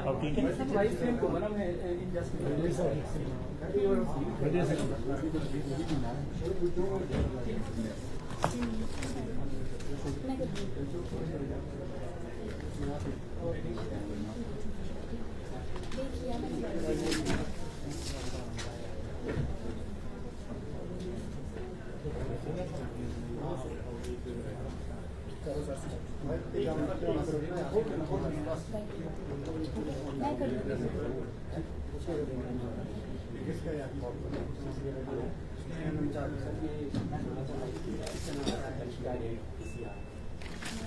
अब ठीक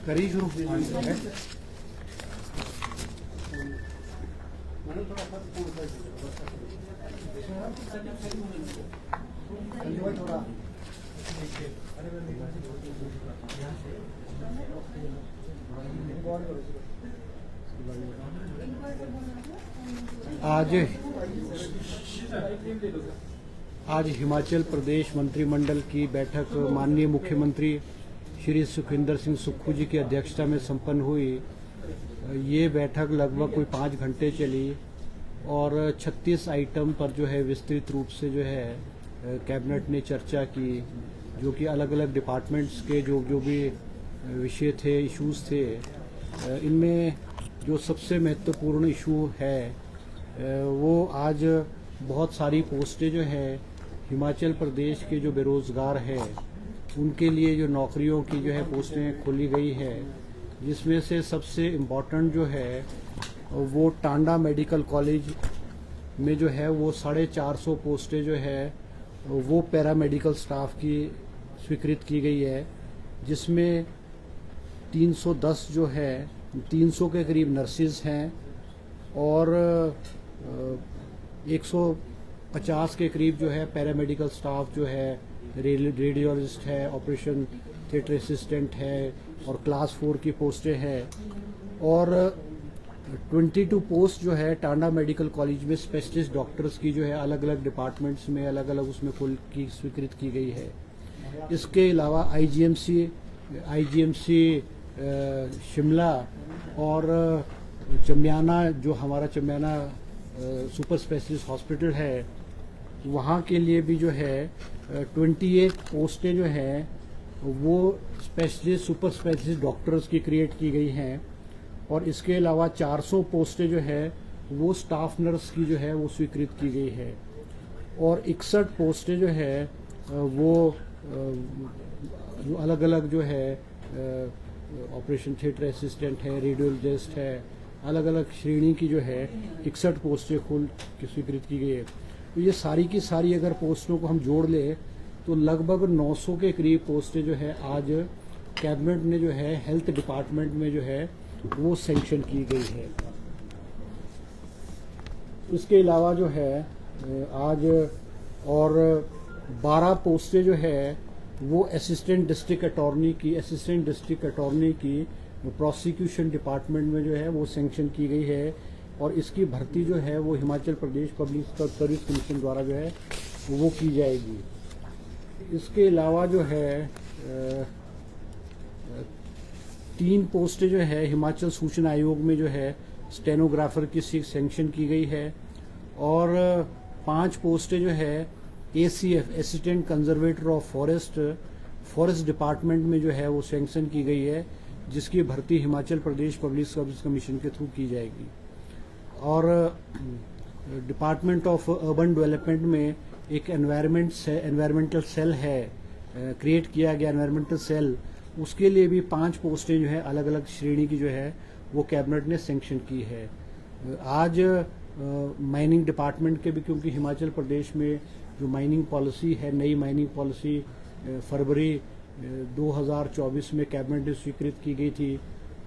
करी शुरू आज हिमाचल प्रदेश मंत्रिमंडल की बैठक माननीय मुख्यमंत्री श्री सुखविंदर सिंह सुक्खू जी की अध्यक्षता में संपन्न हुई। ये बैठक लगभग कोई 5 घंटे चली और 36 आइटम पर जो है विस्तृत रूप से जो है कैबिनेट ने चर्चा की, जो कि अलग अलग डिपार्टमेंट्स के जो भी विषय थे, इश्यूज थे। इनमें जो सबसे महत्वपूर्ण इशू है वो आज बहुत सारी पोस्टें जो है हिमाचल प्रदेश के जो बेरोजगार हैं उनके लिए जो नौकरियों की जो है पोस्टें खोली गई है, जिसमें से सबसे इम्पोर्टेंट जो है वो टांडा मेडिकल कॉलेज में जो है वो 450 पोस्टें जो है वो पैरामेडिकल स्टाफ की स्वीकृत की गई है, जिसमें 310 जो है 300 के करीब नर्सिस हैं और 150 के करीब जो है पैरामेडिकल स्टाफ जो है रेडियोलॉजिस्ट है, ऑपरेशन थिएटर असिस्टेंट है और क्लास 4 की पोस्टें हैं। और 22 पोस्ट जो है टांडा मेडिकल कॉलेज में स्पेशलिस्ट डॉक्टर्स की जो है अलग अलग डिपार्टमेंट्स में अलग अलग उसमें खोल की स्वीकृत की गई है। इसके अलावा आईजीएमसी शिमला और चम्याना, जो हमारा चम्याना सुपर स्पेशलिस्ट हॉस्पिटल है, वहाँ के लिए भी जो है 28 पोस्टें जो हैं वो स्पेशलिस्ट सुपर स्पेशलिस्ट डॉक्टर्स की क्रिएट की गई हैं। और इसके अलावा 400 पोस्टें जो है वो स्टाफ नर्स की जो है वो स्वीकृत की गई है। और 61 पोस्टें जो है वो अलग अलग जो है ऑपरेशन थिएटर असिस्टेंट है, रेडियोलॉजिस्ट है, अलग अलग श्रेणी की जो है 61 पोस्टें खोल की स्वीकृत की गई है। तो ये सारी की सारी अगर पोस्टों को हम जोड़ लें तो लगभग 900 के करीब पोस्टें जो है आज कैबिनेट ने जो है हेल्थ डिपार्टमेंट में जो है वो सैंक्शन की गई है। इसके अलावा जो है आज और 12 पोस्टें जो है वो असिस्टेंट डिस्ट्रिक्ट अटॉर्नी की प्रोसिक्यूशन डिपार्टमेंट में जो है वो सैंक्शन की गई है। और इसकी भर्ती जो है वो Himachal Pradesh public service commission द्वारा जो है वो की जाएगी। इसके अलावा जो है 3 पोस्टें जो है हिमाचल सूचना आयोग में जो है स्टेनोग्राफर की सैंक्शन की गई है। और 5 पोस्टें जो है ACF assistant conservator of forest department में जो है वो सैंक्शन की गई है, जिसकी भर्ती Himachal Pradesh public service commission के थ्रू की जाएगी। और डिपार्टमेंट ऑफ अर्बन डेवलपमेंट में एक एनवायरमेंटल सेल है, क्रिएट किया गया एनवायरमेंटल सेल, उसके लिए भी 5 पोस्टें जो है अलग अलग श्रेणी की जो है वो कैबिनेट ने सैंक्शन की है। आज माइनिंग डिपार्टमेंट के भी, क्योंकि हिमाचल प्रदेश में जो माइनिंग पॉलिसी है, नई माइनिंग पॉलिसी फरवरी 2024 में कैबिनेट ने स्वीकृत की गई थी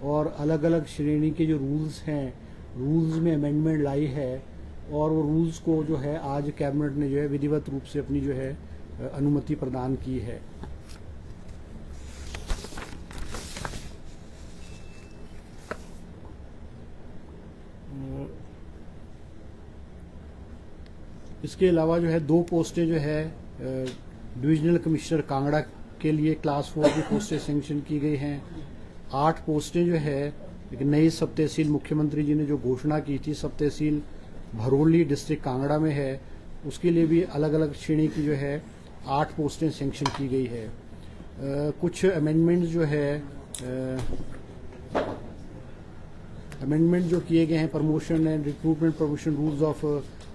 और अलग अलग श्रेणी के जो रूल्स हैं, रूल्स में अमेंडमेंट लाई है और वो रूल्स को जो है आज कैबिनेट ने जो है विधिवत रूप से अपनी जो है अनुमति प्रदान की है। इसके अलावा जो है 2 पोस्टें जो है डिविजनल कमिश्नर कांगड़ा के लिए क्लास 4 की पोस्टें सेंक्शन की गई हैं। 8 पोस्टें जो है एक नई सब तहसील मुख्यमंत्री जी ने जो घोषणा की थी, सब तहसील भरोली डिस्ट्रिक्ट कांगड़ा में है, उसके लिए भी अलग अलग श्रेणी की जो है 8 पोस्टें सेंक्शन की गई है। कुछ अमेंडमेंट जो है अमेंडमेंट जो किए गए हैं, promotion and recruitment promotion rules of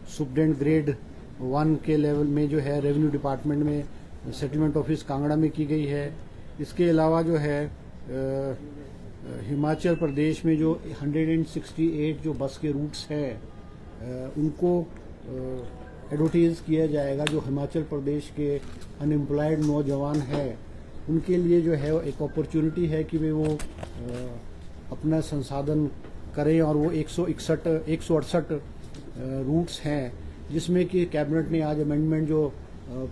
superintendent grade 1 के लेवल में जो है रेवेन्यू डिपार्टमेंट में सेटलमेंट ऑफिस कांगड़ा में की गई है। इसके अलावा जो है हिमाचल प्रदेश में जो 168 जो बस के रूट्स हैं उनको एडवर्टाइज किया जाएगा। जो हिमाचल प्रदेश के अनएम्प्लॉयड नौजवान हैं उनके लिए जो है एक अपॉर्चुनिटी है कि वे वो अपना संसाधन करें, और वो 168 रूट्स हैं, जिसमें कि कैबिनेट ने आज अमेंडमेंट जो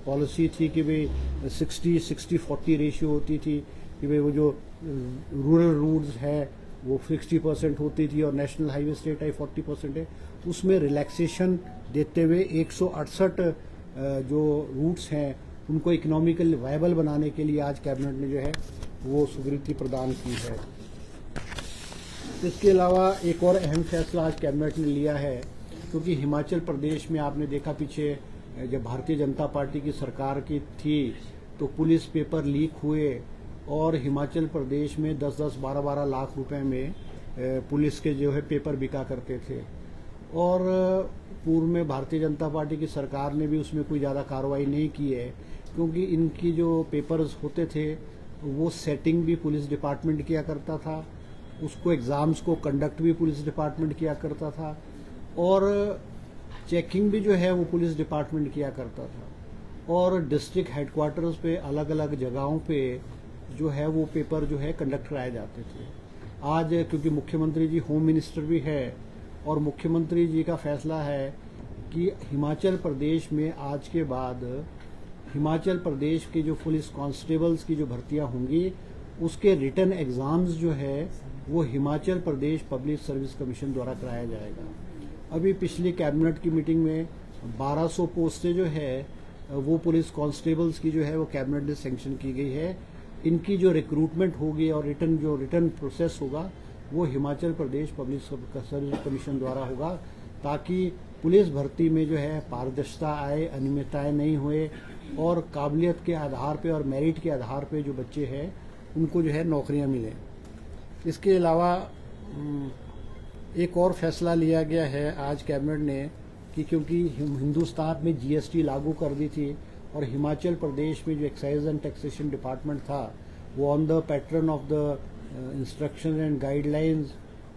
पॉलिसी थी कि भाई 60-40 रेशियो होती थी कि भाई वो जो रूरल रूट्स है वो 60% होती थी और नेशनल हाईवे स्टेट हाई 40% है, उसमें रिलैक्सेशन देते हुए 168 जो रूट्स हैं उनको इकोनॉमिकल वायबल बनाने के लिए आज कैबिनेट ने जो है वो स्वीकृति प्रदान की है। इसके अलावा एक और अहम फैसला आज कैबिनेट ने लिया है, क्योंकि हिमाचल प्रदेश में आपने देखा पीछे जब भारतीय जनता पार्टी की सरकार की थी तो पुलिस पेपर लीक हुए और हिमाचल प्रदेश में 10-10, 12-12 लाख रुपए में पुलिस के जो है पेपर बिका करते थे, और पूर्व में भारतीय जनता पार्टी की सरकार ने भी उसमें कोई ज़्यादा कार्रवाई नहीं की है, क्योंकि इनकी जो पेपर्स होते थे वो सेटिंग भी पुलिस डिपार्टमेंट किया करता था, उसको एग्ज़ाम्स को कंडक्ट भी पुलिस डिपार्टमेंट किया करता था, और चेकिंग भी जो है वो पुलिस डिपार्टमेंट किया करता था, और डिस्ट्रिक्ट हेडक्वार्टर्स पे अलग अलग जगहों पे जो है वो पेपर जो है कंडक्ट कराए जाते थे। आज क्योंकि मुख्यमंत्री जी होम मिनिस्टर भी है और मुख्यमंत्री जी का फैसला है कि हिमाचल प्रदेश में आज के बाद हिमाचल प्रदेश के जो पुलिस कांस्टेबल्स की जो भर्तियां होंगी उसके रिटन एग्जाम्स जो है वो Himachal Pradesh public service commission द्वारा कराया जाएगा। अभी पिछली कैबिनेट की मीटिंग में 1200 पोस्टें जो है वो पुलिस कांस्टेबल्स की जो है वो कैबिनेट ने सैंक्शन की गई है। इनकी जो रिक्रूटमेंट होगी और रिटर्न प्रोसेस होगा वो Himachal Pradesh public service commission द्वारा होगा, ताकि पुलिस भर्ती में जो है पारदर्शिता आए, अनियमितताएं नहीं हुए, और काबिलियत के आधार पे और मेरिट के आधार पे जो बच्चे हैं उनको जो है नौकरियां मिलें। इसके अलावा एक और फैसला लिया गया है आज कैबिनेट ने कि क्योंकि हिंदुस्तान में जीएसटी लागू कर दी थी और हिमाचल प्रदेश में जो एक्साइज एंड टैक्सेशन डिपार्टमेंट था वो on the pattern of the instruction and guidelines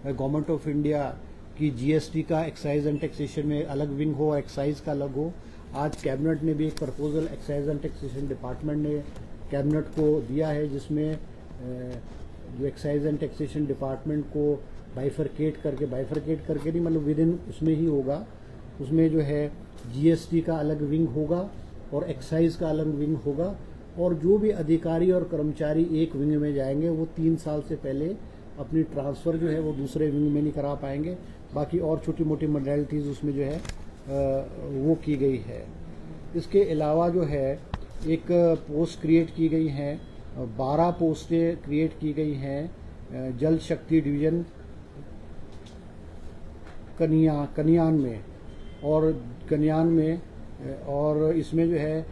government of India की जीएसटी का एक्साइज एंड टैक्सेशन में अलग विंग हो और एक्साइज का अलग हो। आज कैबिनेट ने भी एक proposal excise and taxation department ने कैबिनेट को दिया है, जिसमें जो एक्साइज एंड टैक्सेशन डिपार्टमेंट को बाइफरकेट करके नहीं, मतलब विद इन उसमें ही होगा, उसमें जो है जीएसटी का अलग विंग होगा और एक्साइज का अलग विंग होगा, और जो भी अधिकारी और कर्मचारी एक विंग में जाएंगे वो 3 साल से पहले अपनी ट्रांसफ़र जो है वो दूसरे विंग में नहीं करा पाएंगे। बाकी और छोटी मोटी मॉडलिटीज़ उसमें जो है वो की गई है। इसके अलावा जो है एक पोस्ट क्रिएट की गई हैं, 12 पोस्टें क्रिएट की गई हैं जल शक्ति डिवीज़न कन्यान में, और इसमें जो है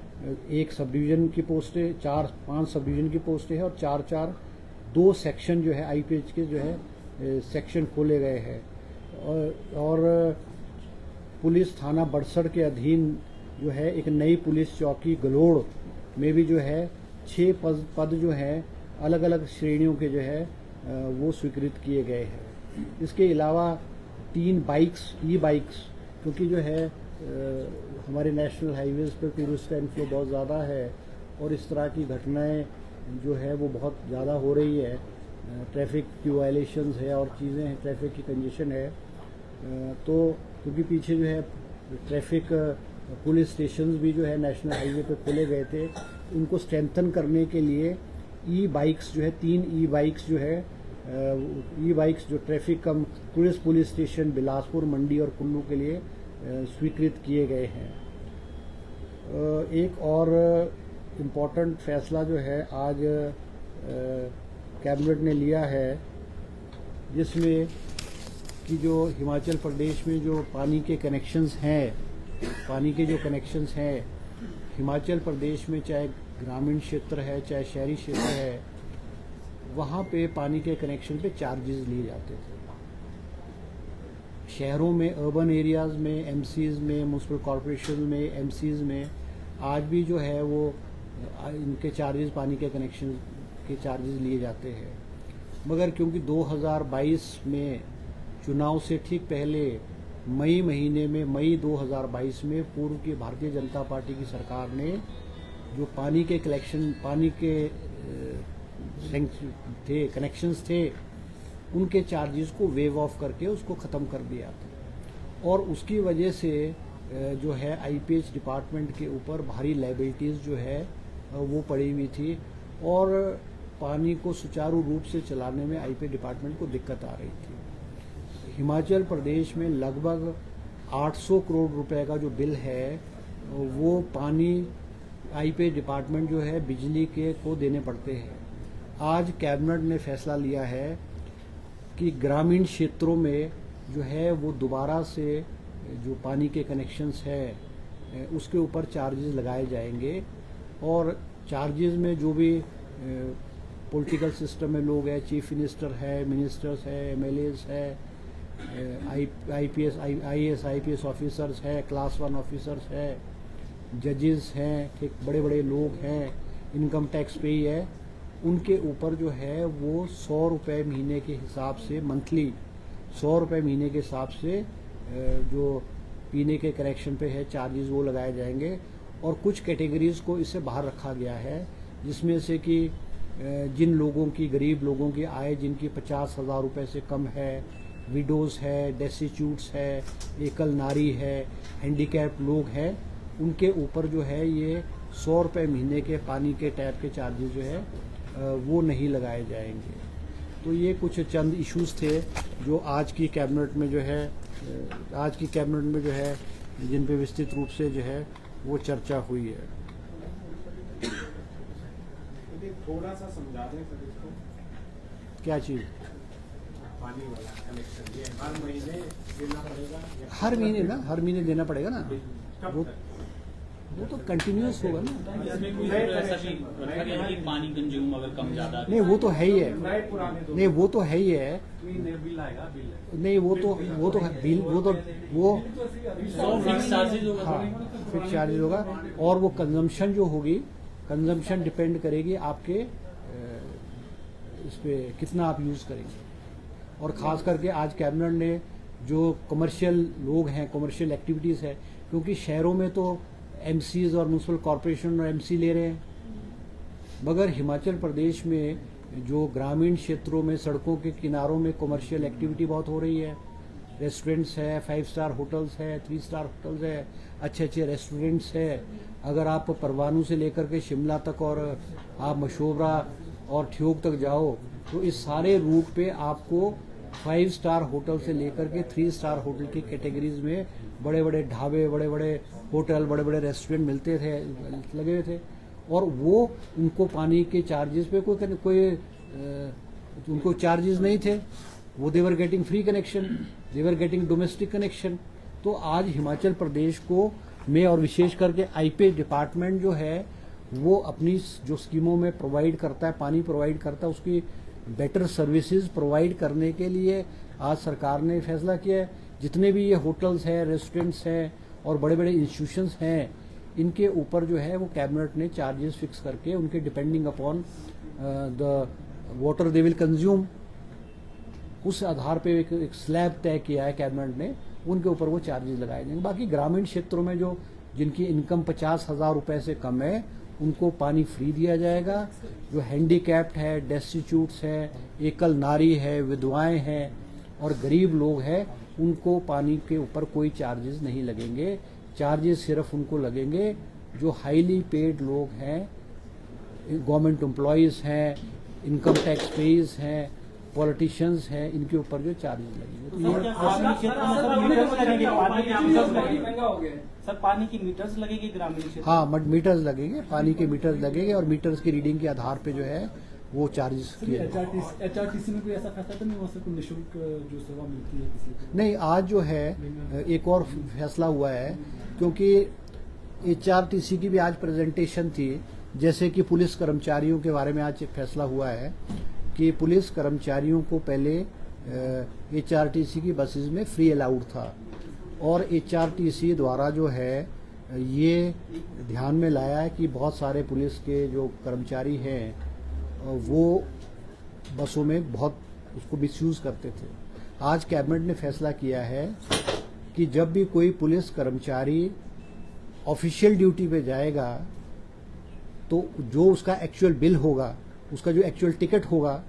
एक सब डिवीज़न की पोस्टें 4-5 सब डिवीज़न की पोस्टें हैं और 4-4 2 सेक्शन जो है आईपीएच के जो है सेक्शन खोले गए हैं, और पुलिस थाना बड़सर के अधीन जो है एक नई पुलिस चौकी गलोड़ में भी जो है 6 पद जो है अलग अलग श्रेणियों के जो है वो स्वीकृत किए गए हैं। इसके अलावा 3 ई बाइक्स क्योंकि जो है हमारे नेशनल हाईवेज पर टूरिस्ट का इनफ्लो बहुत ज़्यादा है और इस तरह की घटनाएं जो है वो बहुत ज़्यादा हो रही है, ट्रैफिक की वायलेशंस है और चीज़ें हैं, ट्रैफिक की कंजेशन है, तो क्योंकि पीछे जो है ट्रैफिक पुलिस स्टेशंस भी जो है नेशनल हाईवे पे खोले गए थे, उनको स्ट्रेंथन करने के लिए ई बाइक्स जो है 3 ई बाइक्स जो है ई बाइक्स जो ट्रैफिक कम पुलिस स्टेशन बिलासपुर, मंडी और कुल्लू के लिए स्वीकृत किए गए हैं। एक और इम्पोर्टेंट फैसला जो है आज कैबिनेट ने लिया है, जिसमें कि जो हिमाचल प्रदेश में जो पानी के कनेक्शंस हैं, हिमाचल प्रदेश में चाहे ग्रामीण क्षेत्र है चाहे शहरी क्षेत्र है, वहाँ पे पानी के कनेक्शन पे चार्जेस लिए जाते थे। शहरों में, अर्बन एरियाज़ में, एमसीज़ में, म्यूनसिपल कॉरपोरेशन में, एमसीज़ में आज भी जो है वो इनके चार्जेस, पानी के कनेक्शन के चार्जेस लिए जाते हैं। मगर क्योंकि 2022 में चुनाव से ठीक पहले मई 2022 में पूर्व की भारतीय जनता पार्टी की सरकार ने जो पानी के कनेक्शंस थे उनके चार्जेस को वेव ऑफ करके उसको ख़त्म कर दिया था। और उसकी वजह से जो है आईपीएच डिपार्टमेंट के ऊपर भारी लायबिलिटीज़ जो है वो पड़ी हुई थी और पानी को सुचारू रूप से चलाने में आईपीएच डिपार्टमेंट को दिक्कत आ रही थी। हिमाचल प्रदेश में लगभग 800 करोड़ रुपए का जो बिल है वो पानी आईपीएच डिपार्टमेंट जो है बिजली के को देने पड़ते हैं। आज कैबिनेट ने फैसला लिया है कि ग्रामीण क्षेत्रों में जो है वो दोबारा से जो पानी के कनेक्शंस है उसके ऊपर चार्जेस लगाए जाएंगे और चार्जेस में जो भी पॉलिटिकल सिस्टम में लोग हैं, चीफ मिनिस्टर है, मिनिस्टर्स है, एमएलएज है, आईएएस आईपीएस ऑफिसर्स है, क्लास 1 ऑफिसर्स है, जजेस हैं, ठीक बड़े बड़े लोग हैं, इनकम टैक्स पेई है, उनके ऊपर जो है वो 100 रुपये महीने के हिसाब से, मंथली 100 रुपये महीने के हिसाब से जो पीने के कनेक्शन पे है चार्जेस वो लगाए जाएंगे। और कुछ कैटेगरीज को इससे बाहर रखा गया है, जिसमें से कि जिन लोगों की, गरीब लोगों की आय जिनकी 50,000 रुपये से कम है, विडोज़ है, डेस्टिट्यूट्स है, एकल नारी है, हैंडीकैप लोग हैं, उनके ऊपर जो है ये 100 रुपये महीने के पानी के टैप के चार्जेस जो है वो नहीं लगाए जाएंगे। तो ये कुछ चंद इश्यूज थे जो आज की कैबिनेट में जो है जिन पे विस्तृत रूप से जो है वो चर्चा हुई है। थोड़ा सा समझा दें सर इसको। क्या चीज़? पानी वाला कनेक्शन ये हर महीने देना पड़ेगा? हर महीने देना पड़ेगा ना। वो तो कंटिन्यूस होगा ना। इसमें कोई ऐसा भी रखा गया है कि पानी कंज्यूम अगर कम ज्यादा नहीं, वो तो है ही है। नहीं, वो तो है ही है। बिल आएगा, बिल नहीं, वो तो बिल, वो 100 फिक्स चार्जेज होगा। हाँ, फिक्स चार्जेज होगा। और वो कंजम्पशन जो होगी, कंजम्पशन डिपेंड करेगी आपके इस पे कितना आप यूज़ करेंगे। और ख़ास करके आज कैबिनेट ने जो कमर्शियल लोग हैं, कमर्शियल एक्टिविटीज़ है, क्योंकि शहरों में तो एमसीज और म्यूनसिपल कॉरपोरेशन और एमसी ले रहे हैं, मगर हिमाचल प्रदेश में जो ग्रामीण क्षेत्रों में सड़कों के किनारों में कमर्शियल एक्टिविटी बहुत हो रही है। रेस्टोरेंट्स है, 5 स्टार होटल्स है, 3 स्टार होटल्स है, अच्छे रेस्टोरेंट्स है। अगर आप परवाणू से लेकर के शिमला तक और आप मशोबरा और ठियोग तक जाओ तो इस सारे रूट पे आपको 5 स्टार होटल से लेकर के 3 स्टार होटल की कैटेगरीज में बड़े बड़े ढाबे, बड़े बड़े होटल, बड़े बड़े रेस्टोरेंट मिलते थे, लगे हुए थे। और वो उनको पानी के चार्जेस पे कोई उनको चार्जेस नहीं थे। वो देवर गेटिंग फ्री कनेक्शन, देवर गेटिंग डोमेस्टिक कनेक्शन। तो आज हिमाचल प्रदेश को में और विशेष करके आईपीएच डिपार्टमेंट जो है वो अपनी जो स्कीमों में प्रोवाइड करता है, पानी प्रोवाइड करता है, उसकी बेटर सर्विसेज प्रोवाइड करने के लिए आज सरकार ने फैसला किया है। जितने भी ये होटल्स हैं, रेस्टोरेंट्स हैं और बड़े बड़े इंस्टीट्यूशंस हैं, इनके ऊपर जो है वो कैबिनेट ने चार्जेस फिक्स करके उनके depending upon the water they will consume, उस आधार पे एक स्लैब तय किया है कैबिनेट ने, उनके ऊपर वो चार्जेस लगाए जाएंगे। बाकी ग्रामीण क्षेत्रों में जो जिनकी इनकम 50,000 रुपये से कम है उनको पानी फ्री दिया जाएगा। जो हैंडीकैप्ड है, डेस्टिट्यूट्स है, एकल नारी है, विधवाएं हैं और गरीब लोग हैं, उनको पानी के ऊपर कोई चार्जेस नहीं लगेंगे। चार्जेस सिर्फ उनको लगेंगे जो हाईली पेड लोग हैं, गवर्नमेंट एम्प्लॉयज़ हैं, इनकम टैक्स पेज हैं, पॉलिटिशियंस हैं, इनके ऊपर जो चार्जेस लगेंगे। तो सर, ये क्या ग्रामीण क्षेत्र में सर मीटर्स लगेंगे, पानी के मीटर्स लगेंगे? महंगा हो गया है। सर पानी की मीटर्स लगेगी ग्रामीण क्षेत्र? हाँ, मीटर्स लगेंगे, पानी के मीटर्स लगेंगे और मीटर्स की रीडिंग के आधार पे जो है वो चार्जेस किए जाएंगे। HRTC में कोई ऐसा फैसला तो नहीं हुआ सर, कोई निःशुल्क जो सेवा मिलती है किसी को? नहीं, आज जो है एक और फैसला हुआ है, क्योंकि HRTC की भी आज प्रेजेंटेशन थी, जैसे कि पुलिस कर्मचारियों के बारे में आज फैसला हुआ है कि पुलिस कर्मचारियों को पहले HRTC की बसेस में फ्री अलाउड था, और HRTC द्वारा जो है ये ध्यान में लाया है कि बहुत सारे पुलिस के जो कर्मचारी हैं वो बसों में बहुत उसको मिसयूज करते थे। आज कैबिनेट ने फैसला किया है कि जब भी कोई पुलिस कर्मचारी ऑफिशियल ड्यूटी पे जाएगा तो जो उसका एक्चुअल बिल होगा, उसका जो एक्चुअल टिकट होगा,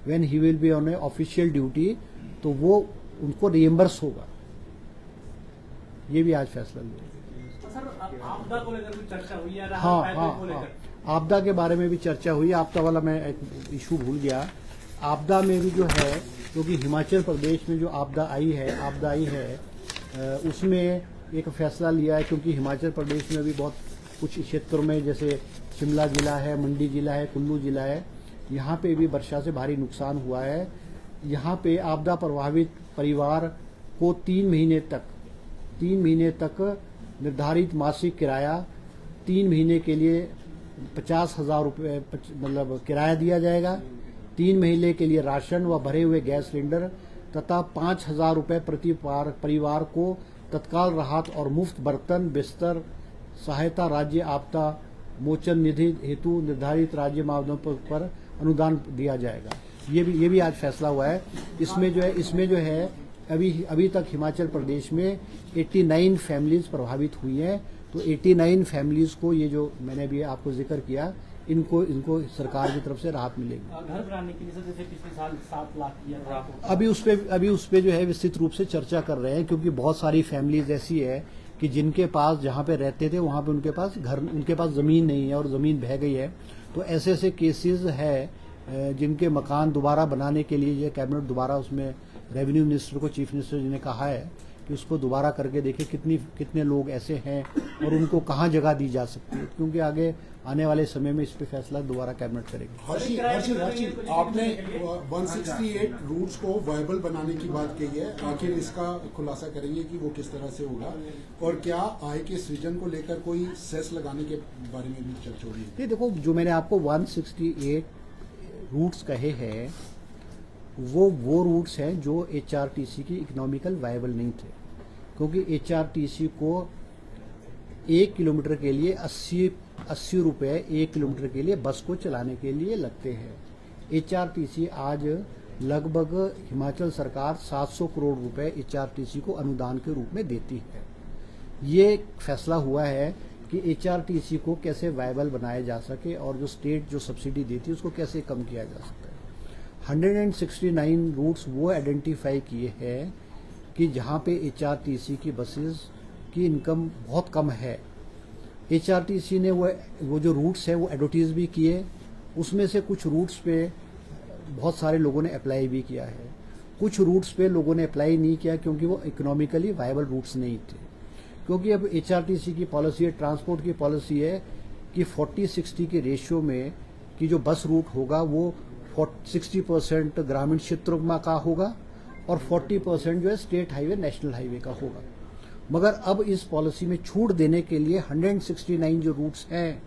when he will be on A official duty, तो वो उनको रिएम्बर्स होगा। ये भी आज फैसला लिया। सर आपदा को लेकर भी चर्चा हुई है, हाँ, राहत हाँ, पैकेज को हाँ, लेकर? आपदा के बारे में भी चर्चा हुई। आपदा वाला मैं एक इशू भूल गया। आपदा में भी जो है, क्योंकि हिमाचल प्रदेश में जो आपदा आई है उसमें एक फैसला लिया है, क्योंकि हिमाचल प्रदेश में भी बहुत कुछ क्षेत्रों में, जैसे शिमला जिला है, मंडी जिला है, कुल्लू जिला है, यहाँ पे भी वर्षा से भारी नुकसान हुआ है। यहाँ पे आपदा प्रभावित परिवार को 3 महीने तक निर्धारित मासिक किराया, 3 महीने के लिए 50,000 रुपये मतलब किराया दिया जाएगा, 3 महीने के लिए राशन व भरे हुए गैस सिलेंडर तथा 5,000 रुपये प्रति परिवार को तत्काल राहत और मुफ्त बर्तन बिस्तर सहायता राज्य आपदा मोचन निधि हेतु निर्धारित राज्य मापदंडों पर अनुदान दिया जाएगा। ये भी आज फैसला हुआ है। इसमें जो है अभी तक हिमाचल प्रदेश में 89 फैमिलीज प्रभावित हुई हैं। तो 89 फैमिलीज को ये जो मैंने अभी आपको जिक्र किया, इनको सरकार की तरफ से राहत मिलेगी। घर बनाने के लिए सर जैसे पिछले साल 7 लाख किया था, अभी उस पे जो है विस्तृत रूप से चर्चा कर रहे हैं, क्योंकि बहुत सारी फैमिलीज ऐसी है कि जिनके पास जहाँ पे रहते थे वहाँ पे उनके पास जमीन नहीं है और जमीन बह गई है। तो ऐसे केसेस है जिनके मकान दोबारा बनाने के लिए ये कैबिनेट दोबारा उसमें रेवेन्यू मिनिस्टर को चीफ मिनिस्टर जी ने कहा है कि उसको दोबारा करके देखे कितने लोग ऐसे हैं और उनको कहाँ जगह दी जा सकती है, क्योंकि आगे आने वाले समय में इस पे फैसला दोबारा कैबिनेट करेगी। हर्षी, आपने 168 रूट्स को वायबल बनाने की बात कही है, आखिर इसका खुलासा करेंगे कि वो किस तरह से होगा, और क्या आय के सृजन को लेकर कोई सेस लगाने के बारे में भी चर्चा हो रही है? ये देखो, जो मैंने आपको 168 रूट्स कहे हैं वो रूट्स हैं जो HRTC की इकोनॉमिकल वायबल नहीं थे, क्योंकि HRTC को 1 किलोमीटर के लिए 80 रुपये 1 किलोमीटर के लिए बस को चलाने के लिए लगते हैं। HRTC आज लगभग हिमाचल सरकार 700 करोड़ रुपए HRTC को अनुदान के रूप में देती है। ये फैसला हुआ है कि HRTC को कैसे वायबल बनाया जा सके और जो स्टेट जो सब्सिडी देती है उसको कैसे कम किया जा सकता है। 169 रूट्स वो आइडेंटिफाई किए हैं कि जहाँ पे HRTC की बसेस की इनकम बहुत कम है। HRTC ने वो जो रूट्स है वो एडवर्टीज भी किए, उसमें से कुछ रूट्स पे बहुत सारे लोगों ने अप्लाई भी किया है, कुछ रूट्स पे लोगों ने अप्लाई नहीं किया क्योंकि वो इकोनॉमिकली वायबल रूट्स नहीं थे। क्योंकि अब HRTC की पॉलिसी है, ट्रांसपोर्ट की पॉलिसी है कि 40-60 के रेशियो में कि जो बस रूट होगा वो 60% ग्रामीण क्षेत्रों का होगा और 40% जो है स्टेट हाईवे नेशनल हाईवे का होगा। मगर अब इस पॉलिसी में छूट देने के लिए 169 जो रूट्स हैं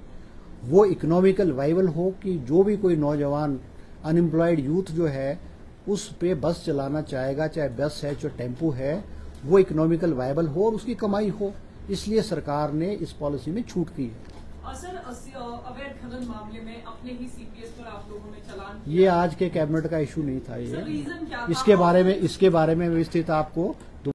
वो इकोनॉमिकल वायबल हो कि जो भी कोई नौजवान अनएम्प्लॉयड यूथ जो है उस पे बस चलाना चाहेगा, चाहे बस है चाहे टेम्पो है, वो इकोनॉमिकल वायबल हो और उसकी कमाई हो, इसलिए सरकार ने इस पॉलिसी में छूट की है। सर, अवैध खनन मामले में अपने ही CPS पर आप लोगों ने चालान किया। ये आज के कैबिनेट का इशू नहीं था। सर, रीजन क्या था? इसके बारे में विस्तृत आपको